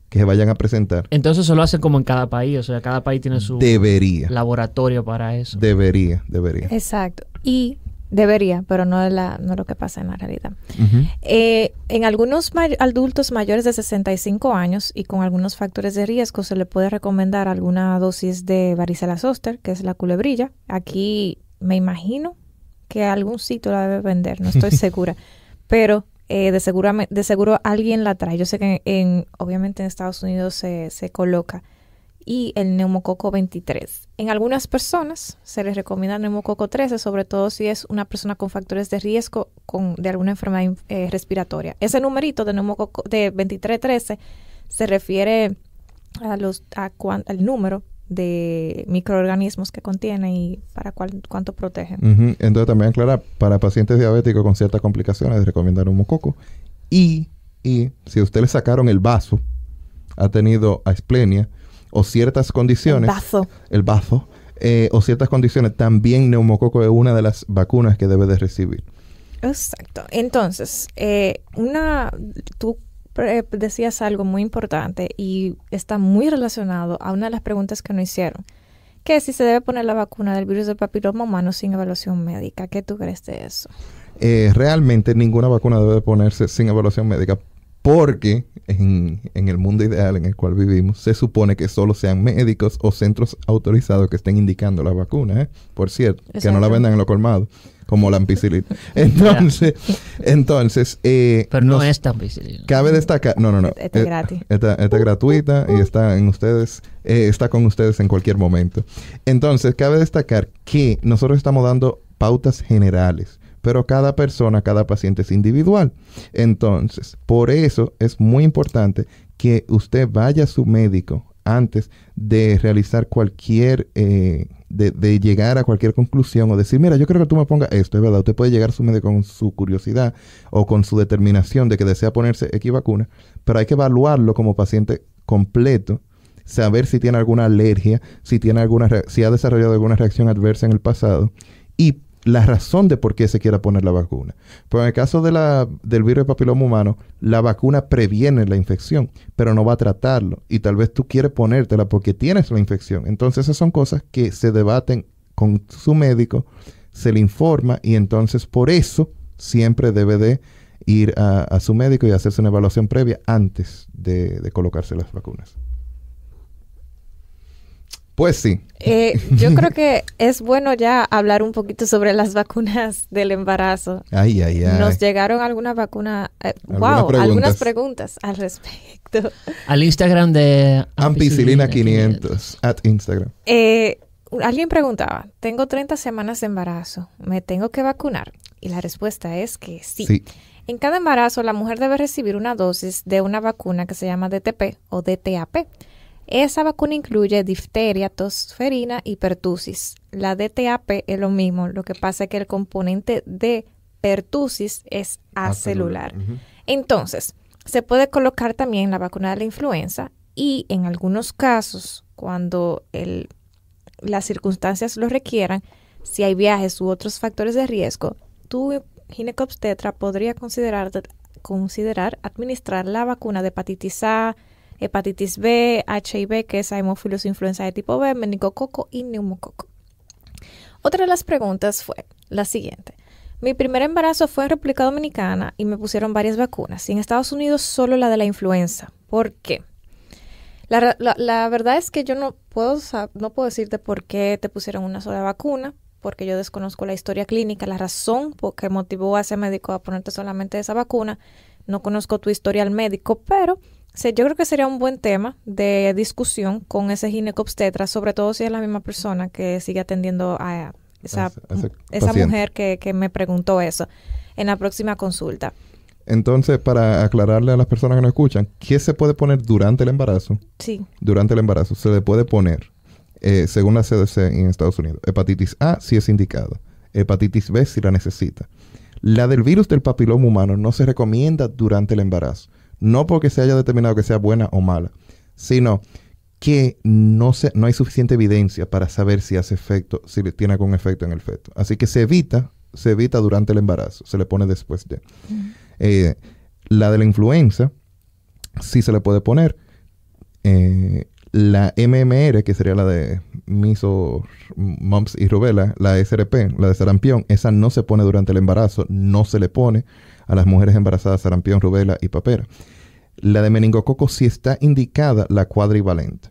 que se vayan a presentar. Entonces eso lo hacen como en cada país, o sea, cada país tiene su laboratorio para eso. Debería. Exacto. Y debería, pero no es lo que pasa en la realidad. En algunos adultos mayores de 65 años y con algunos factores de riesgo se le puede recomendar alguna dosis de varicela zoster, que es la culebrilla. Aquí me imagino que algún sitio la debe vender, no estoy segura, pero de seguro alguien la trae. Yo sé que obviamente en Estados Unidos se coloca. Y el neumococo 23. En algunas personas se les recomienda el neumococo 13, sobre todo si es una persona con factores de riesgo de alguna enfermedad respiratoria. Ese numerito de neumococo de 23-13 se refiere al número de microorganismos que contiene y para cuánto protege. Entonces también aclarar, para pacientes diabéticos con ciertas complicaciones, recomendar neumococo. Y si a usted le sacaron el vaso, ha tenido asplenia o ciertas condiciones... El bazo. O ciertas condiciones, también neumococo es una de las vacunas que debe de recibir. Exacto. Entonces, tú decías algo muy importante y está muy relacionado a una de las preguntas que nos hicieron, que es si se debe poner la vacuna del virus del papiloma humano sin evaluación médica. ¿Qué tú crees de eso? Realmente ninguna vacuna debe ponerse sin evaluación médica, porque en el mundo ideal en el cual vivimos, se supone que solo sean médicos o centros autorizados que estén indicando la vacuna, por cierto. Exacto. Que no la vendan en los colmados, como la ampicilina. Entonces... pero no es tan ampicilina. Cabe destacar... No. Esta es gratis. Esta es gratuita y está con ustedes en cualquier momento. Entonces, cabe destacar que nosotros estamos dando pautas generales, pero cada persona, cada paciente es individual. Entonces, por eso es muy importante que usted vaya a su médico antes de realizar cualquier, de llegar a cualquier conclusión o decir, mira, yo creo que tú me pongas esto, es verdad. Usted puede llegar a su médico con su curiosidad o con su determinación de que desea ponerse X vacuna, pero hay que evaluarlo como paciente completo, saber si tiene alguna alergia, si ha desarrollado alguna reacción adversa en el pasado y la razón de por qué se quiera poner la vacuna. Pero en el caso del virus del papiloma humano, la vacuna previene la infección, pero no va a tratarlo. Y tal vez tú quieres ponértela porque tienes la infección. Entonces esas son cosas que se debaten con su médico, se le informa y entonces por eso siempre debe de ir a su médico y hacerse una evaluación previa antes de colocarse las vacunas. Pues sí. Yo creo que es bueno ya hablar un poquito sobre las vacunas del embarazo. Ay. Nos llegaron algunas algunas preguntas al respecto. Al Instagram de Ampicilina 500 @Instagram. Alguien preguntaba, tengo 30 semanas de embarazo, ¿me tengo que vacunar? Y la respuesta es que sí. En cada embarazo, la mujer debe recibir una dosis de una vacuna que se llama DTP o DTaP. Esa vacuna incluye difteria, tos ferina y pertussis. La DTaP es lo mismo, lo que pasa es que el componente de pertussis es acelular. Entonces, se puede colocar también la vacuna de la influenza y en algunos casos, cuando las circunstancias lo requieran, si hay viajes u otros factores de riesgo, tu ginecobstetra podría considerar administrar la vacuna de hepatitis A, hepatitis B, HIV, que es Haemophilus influenzae tipo B, meningococo y neumococo. Otra de las preguntas fue la siguiente. Mi primer embarazo fue en República Dominicana y me pusieron varias vacunas. Y en Estados Unidos solo la de la influenza. ¿Por qué? La verdad es que yo no puedo decirte por qué te pusieron una sola vacuna, porque yo desconozco la historia clínica, la razón por que motivó a ese médico a ponerte solamente esa vacuna. No conozco tu historial médico, pero... yo creo que sería un buen tema de discusión con ese ginecobstetra, sobre todo si es la misma persona que sigue atendiendo a esa mujer que me preguntó eso en la próxima consulta. Entonces, para aclararle a las personas que nos escuchan, ¿qué se puede poner durante el embarazo? Sí. Durante el embarazo se le puede poner, según la CDC en Estados Unidos, hepatitis A si es indicada, hepatitis B si la necesita. La del virus del papiloma humano no se recomienda durante el embarazo. No porque se haya determinado que sea buena o mala, sino que no hay suficiente evidencia para saber si hace efecto, si tiene algún efecto en el feto. Así que se evita durante el embarazo, se le pone después de. La de la influenza, sí se le puede poner. La MMR, que sería la de measles, mumps y rubella, la SRP, la de sarampión, esa no se pone durante el embarazo, no se le pone a las mujeres embarazadas sarampión, rubella y papera. La de meningococo sí está indicada, la cuadrivalente.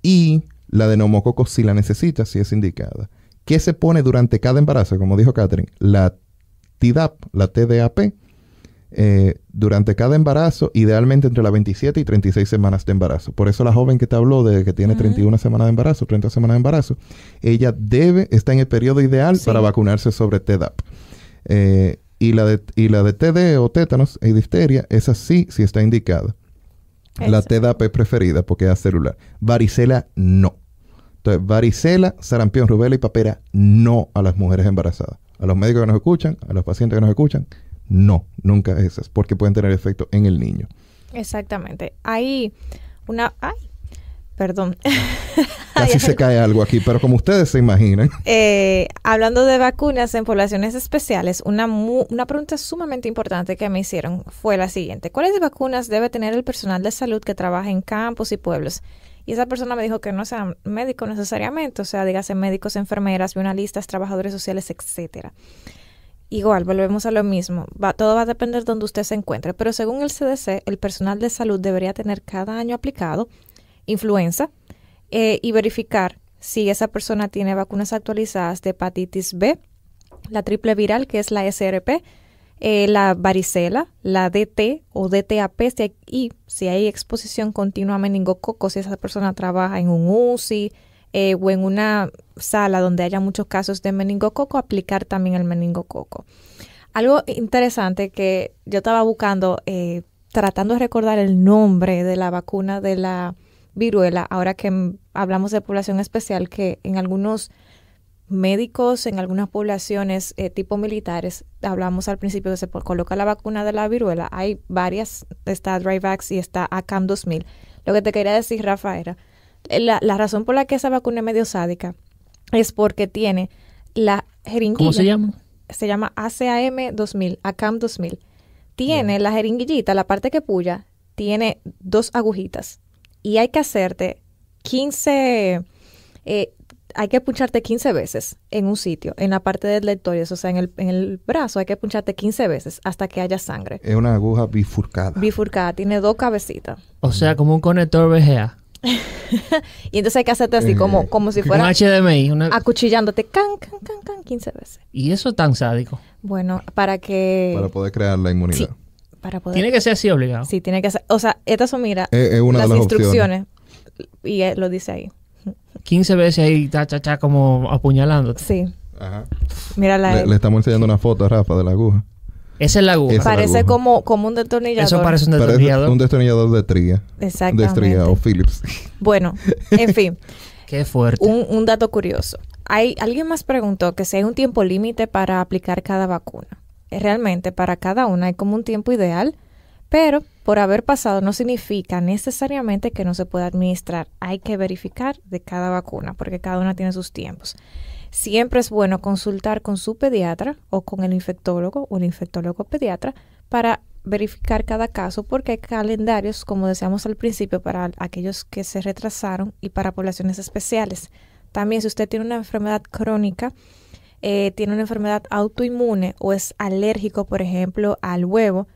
Y la de neumococo sí la necesita, sí es indicada. ¿Qué se pone durante cada embarazo? Como dijo Catherine, la TDAP, la TDAP, durante cada embarazo, idealmente entre las 27 y 36 semanas de embarazo. Por eso la joven que te habló de que tiene 31 semanas de embarazo, 30 semanas de embarazo, ella está en el periodo ideal para vacunarse sobre TDAP. Y la de TD o tétanos y difteria, esa sí está indicada. La TDAP preferida porque es celular. Varicela, no. Entonces, varicela, sarampión, rubela y papera, no a las mujeres embarazadas. A los médicos que nos escuchan, a los pacientes que nos escuchan, no, nunca esas, porque pueden tener efecto en el niño. Exactamente. Hay una... ¡Ay! Perdón. Casi se cae algo aquí, pero como ustedes se imaginan. Hablando de vacunas en poblaciones especiales, una pregunta sumamente importante que me hicieron fue la siguiente. ¿Cuáles vacunas debe tener el personal de salud que trabaja en campos y pueblos? Y esa persona me dijo que no sean médicos necesariamente, o sea, dígase médicos, enfermeras, bionalistas, trabajadores sociales, etcétera. Igual, volvemos a lo mismo. Todo va a depender de donde usted se encuentre, pero según el CDC, el personal de salud debería tener cada año aplicado influenza y verificar si esa persona tiene vacunas actualizadas de hepatitis B, la triple viral, que es la SRP, la varicela, la DT o DTaP, y si hay exposición continua a meningococo, si esa persona trabaja en un UCI o en una sala donde haya muchos casos de meningococo, aplicar también el meningococo. Algo interesante que yo estaba buscando, tratando de recordar el nombre de la vacuna de la viruela, ahora que hablamos de población especial, que en algunos médicos, en algunas poblaciones tipo militares, hablamos al principio que se coloca la vacuna de la viruela. Hay varias, está Dryvax y está ACAM 2000. Lo que te quería decir, Rafa, era la razón por la que esa vacuna es medio sádica es porque tiene la jeringuilla. ¿Cómo se llama? Se llama ACAM 2000, ACAM 2000. Tiene la jeringuillita, la parte que puya, tiene 2 agujitas. Y hay que hacerte 15, hay que puncharte 15 veces en un sitio, en la parte del deltoides, o sea, en el brazo hay que puncharte 15 veces hasta que haya sangre. Es una aguja bifurcada. Bifurcada, tiene 2 cabecitas. O sea, como un conector VGA. Y entonces hay que hacerte así, como si fuera... Un HDMI. Acuchillándote, 15 veces. ¿Y eso es tan sádico? Bueno, para poder crear la inmunidad. Sí. Tiene que ser así obligado. Sí, tiene que ser. O sea, estas son, mira, es una las de las instrucciones. Opciones. Y lo dice ahí. 15 veces ahí, como apuñalándote. Sí. Ajá. Mira le estamos enseñando una foto a Rafa de la aguja. Esa es la aguja. Parece como un destornillador. Eso parece un destornillador. Parece un destornillador de estría. Exactamente. De estría o Phillips. Bueno, en fin. Qué fuerte. Un dato curioso. Alguien más preguntó que si hay un tiempo límite para aplicar cada vacuna. Realmente, para cada una hay como un tiempo ideal, pero por haber pasado no significa necesariamente que no se pueda administrar. Hay que verificar de cada vacuna, porque cada una tiene sus tiempos. Siempre es bueno consultar con su pediatra o con el infectólogo o el infectólogo pediatra para verificar cada caso, porque hay calendarios, como decíamos al principio, para aquellos que se retrasaron y para poblaciones especiales. También, si usted tiene una enfermedad crónica, tiene una enfermedad autoinmune o es alérgico, por ejemplo, al huevo,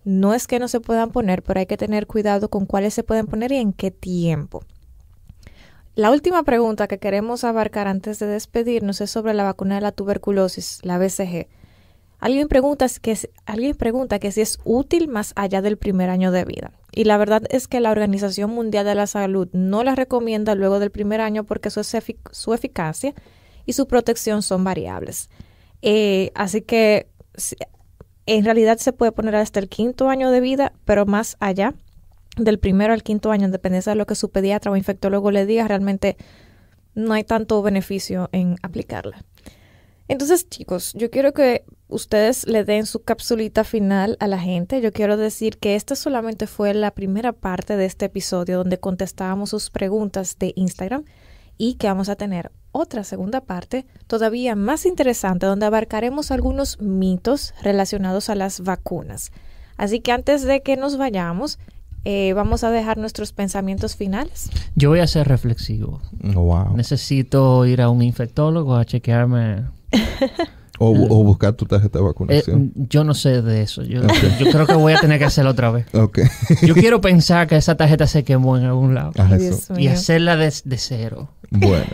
no es que no se puedan poner, pero hay que tener cuidado con cuáles se pueden poner y en qué tiempo. La última pregunta que queremos abarcar antes de despedirnos es sobre la vacuna de la tuberculosis, la BCG. Alguien pregunta que si es útil más allá del primer año de vida. Y la verdad es que la Organización Mundial de la Salud no la recomienda luego del primer año porque su eficacia y su protección son variables. Así que en realidad se puede poner hasta el 5º año de vida, pero más allá del 1º al 5º año, en dependencia de lo que su pediatra o infectólogo le diga, realmente no hay tanto beneficio en aplicarla. Entonces, chicos, yo quiero que ustedes le den su capsulita final a la gente. Yo quiero decir que esta solamente fue la primera parte de este episodio donde contestábamos sus preguntas de Instagram y que vamos a tener otra segunda parte todavía más interesante donde abarcaremos algunos mitos relacionados a las vacunas. Así que antes de que nos vayamos, vamos a dejar nuestros pensamientos finales. Yo voy a ser reflexivo. Wow. Necesito ir a un infectólogo a chequearme. o buscar tu tarjeta de vacunación. Yo no sé de eso. Yo creo que voy a tener que hacerlo otra vez. Okay. Yo quiero pensar que esa tarjeta se quemó en algún lado. Eso. Y hacerla de cero. Bueno.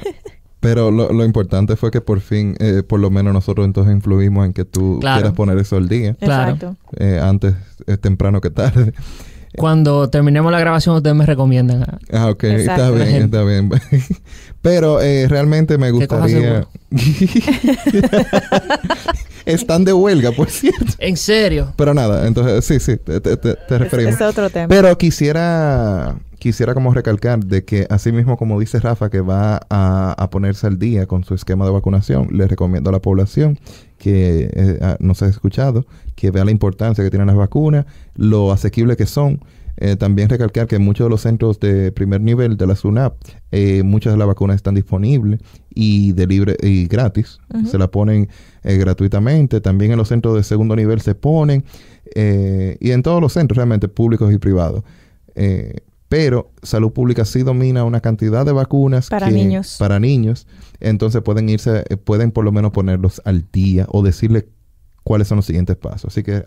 Pero lo importante fue que por fin, por lo menos nosotros entonces influimos en que tú quieras poner eso al día. Claro. Antes es temprano que tarde. Cuando terminemos la grabación, ustedes me recomiendan. Ok. Exacto. Está bien. Pero realmente me gustaría... Están de huelga, por cierto. ¿En serio? Pero nada, entonces sí, te referimos. Es otro tema. Pero quisiera como recalcar de que así mismo como dice Rafa que va a ponerse al día con su esquema de vacunación, le recomiendo a la población que nos ha escuchado, que vea la importancia que tienen las vacunas, lo asequible que son. También recalcar que en muchos de los centros de primer nivel de la SUNAP, muchas de las vacunas están disponibles y de libre y gratis. Se la ponen gratuitamente. También en los centros de segundo nivel se ponen. Y en todos los centros realmente públicos y privados. Pero Salud Pública sí domina una cantidad de vacunas para niños. Para niños. Entonces pueden por lo menos ponerlos al día o decirle cuáles son los siguientes pasos. Así que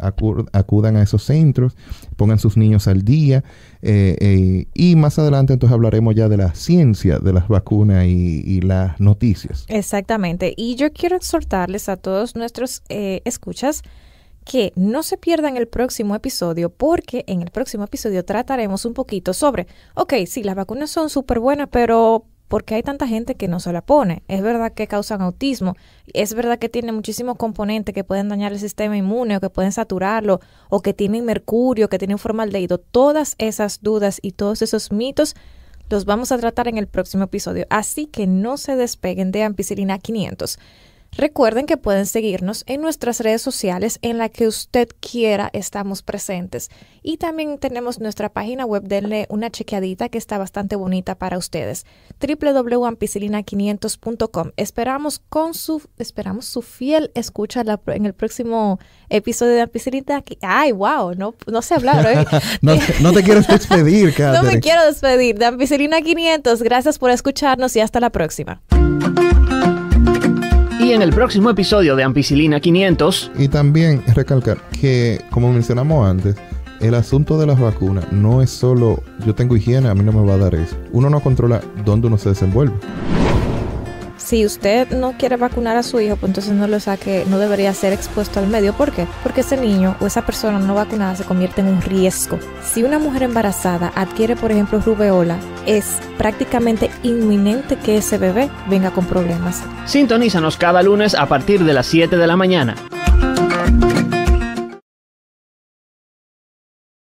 acudan a esos centros, pongan sus niños al día y más adelante entonces hablaremos ya de la ciencia de las vacunas y las noticias. Exactamente. Y yo quiero exhortarles a todos nuestros escuchas que no se pierdan el próximo episodio, porque en el próximo episodio trataremos un poquito sobre, sí, las vacunas son súper buenas, pero ¿por qué hay tanta gente que no se la pone? Es verdad que causan autismo, es verdad que tienen muchísimos componentes que pueden dañar el sistema inmune o que pueden saturarlo, o que tienen mercurio, que tienen formaldehído. Todas esas dudas y todos esos mitos los vamos a tratar en el próximo episodio, así que no se despeguen de Ampicilina 500. Recuerden que pueden seguirnos en nuestras redes sociales, en la que usted quiera estamos presentes. Y también tenemos nuestra página web, denle una chequeadita que está bastante bonita para ustedes. www.ampicilina500.com. Esperamos su fiel escucha en el próximo episodio de Ampicilina. ¡Ay, wow! No sé hablar hoy. No te quieres despedir, Catherine. No me quiero despedir. De Ampicilina 500, gracias por escucharnos y hasta la próxima. Y en el próximo episodio de Ampicilina 500... Y también recalcar que, como mencionamos antes, el asunto de las vacunas no es solo yo tengo higiene, a mí no me va a dar eso. Uno no controla dónde uno se desenvuelve. Si usted no quiere vacunar a su hijo, pues entonces no lo saque, no debería ser expuesto al medio. ¿Por qué? Porque ese niño o esa persona no vacunada se convierte en un riesgo. Si una mujer embarazada adquiere, por ejemplo, rubeola, es prácticamente inminente que ese bebé venga con problemas. Sintonízanos cada lunes a partir de las 7 de la mañana.